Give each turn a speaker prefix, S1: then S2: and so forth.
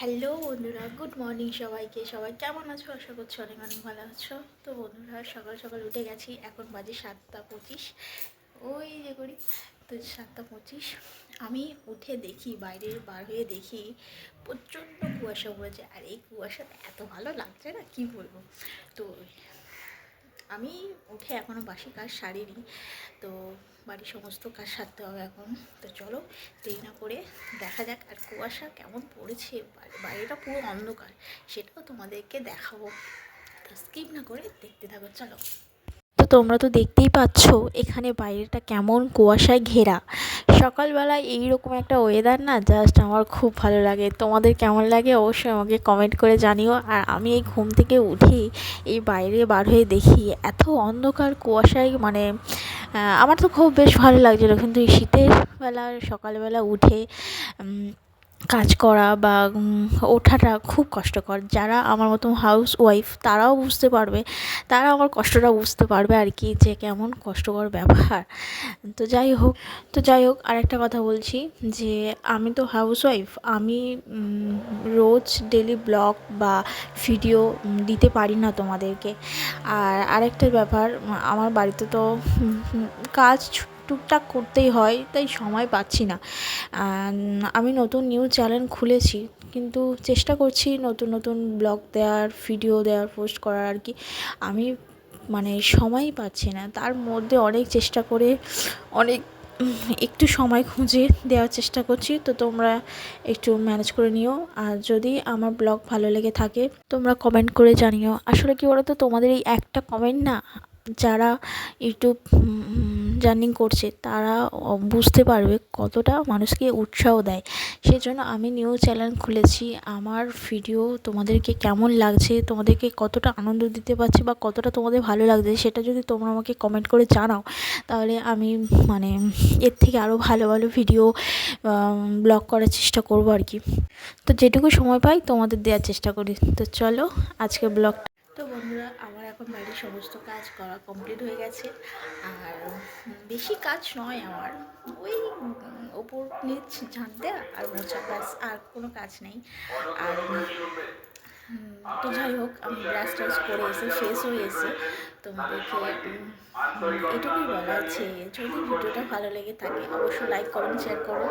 S1: Hello বন্ধুরা, good morning সবাইকে। সবাই কেমন আছো? আশা করছি অনেক অনেক ভালো আছো। তো বন্ধুরা, সকাল সকাল উঠে গেছি। এখন বাজে 7:25। ওই যে করি তো 7:25। আমি উঠে দেখি, বাইরে বার হয়ে দেখি প্রচণ্ড কুয়াশা পড়েছে। আর এই কুয়াশাটা এত ভালো লাগছে না, কি বলবো। তো আমি উঠে এখনও বাসি কাজ সারিনি, তো বাড়ির সমস্ত কাজ সারতে হবে এখন। তো চলো, দেরি না করে দেখা যাক। আর কুয়াশা কেমন পড়েছে, বাইরেটা পুরো অন্ধকার, সেটাও তোমাদেরকে দেখাবো। তো স্কিপ না করে দেখতে থাকো, চলো। তো তোমরা তো দেখতেই পাচ্ছ এখানে বাইরেটা কেমন কুয়াশায় ঘেরা। সকালবেলায় এইরকম একটা ওয়েদার না, জাস্ট আমার খুব ভালো লাগে। তোমাদের কেমন লাগে অবশ্যই আমাকে কমেন্ট করে জানিও। আর আমি এই ঘুম থেকে উঠি, এই বাইরে বার হয়ে দেখি এত অন্ধকার কুয়াশায়, মানে আমার তো খুব বেশ ভালো লাগছিলো। কিন্তু এই শীতের বেলা সকালবেলা উঠে কাজ করা বা ওঠাটা খুব কষ্টকর। যারা আমার মতো হাউস ওয়াইফ তারাও বুঝতে পারবে, তারা আমার কষ্টটা বুঝতে পারবে আর কি, যে কেমন কষ্টকর ব্যাপার। তো যাই হোক আরেকটা কথা বলছি, যে আমি তো হাউস ওয়াইফ, আমি রোজ ডেলি ব্লগ বা ভিডিও দিতে পারি না তোমাদেরকে। আর আরেকটা ব্যাপার, আমার বাড়িতে তো কাজ টুকটাক করতেই হয়, তাই সময় পাচ্ছি না। আমি নতুন নিউ চ্যানেল খুলেছি, কিন্তু চেষ্টা করছি নতুন নতুন ব্লগ দেওয়ার, ভিডিও দেওয়ার, পোস্ট করার আর কি। আমি মানে সময়ই পাচ্ছি না, তার মধ্যে অনেক চেষ্টা করে অনেক একটু সময় খুঁজে দেওয়ার চেষ্টা করছি। তো তোমরা একটু ম্যানেজ করে নিও। আর যদি আমার ব্লগ ভালো লেগে থাকে তোমরা কমেন্ট করে জানিও। আসলে কি বলো তো, তোমাদের এই একটা কমেন্ট না, যারা ইউটিউব জার্নিং করছে তারা বুঝতে পারবে কতটা মানুষকে উৎসাহ দেয়। সেজন্য আমি নিউ চ্যানেল খুলেছি। আমার ভিডিও তোমাদেরকে কেমন লাগছে, তোমাদেরকে কতটা আনন্দ দিতে পারছি বা কতটা তোমাদের ভালো লাগছে, সেটা যদি তোমরা আমাকে কমেন্ট করে জানাও, তাহলে আমি মানে এর থেকে আরও ভালো ভালো ভিডিও ব্লগ করার চেষ্টা করবো আর কি। তো যেটুকু সময় পাই তোমাদের দেওয়ার চেষ্টা করি। তো চলো আজকে ব্লগটা। তো বন্ধুরা, আমার এখন বাড়ির সমস্ত কাজ করা কমপ্লিট হয়ে গেছে। আর বেশি কাজ নয় আমার, ওই ওপর নিচ ঝাঁট দেওয়া আর মোছা, ব্যাস, আর কোনো কাজ নেই। আর তো যাই হোক, আমি ব্রাশ ট্রাশ করে এসে ফ্রেশ হয়ে এসে তোমাদেরকে এটুকুই বলা, যে যদি ভিডিওটা ভালো লেগে থাকে অবশ্যই লাইক, কমেন্ট, শেয়ার করো।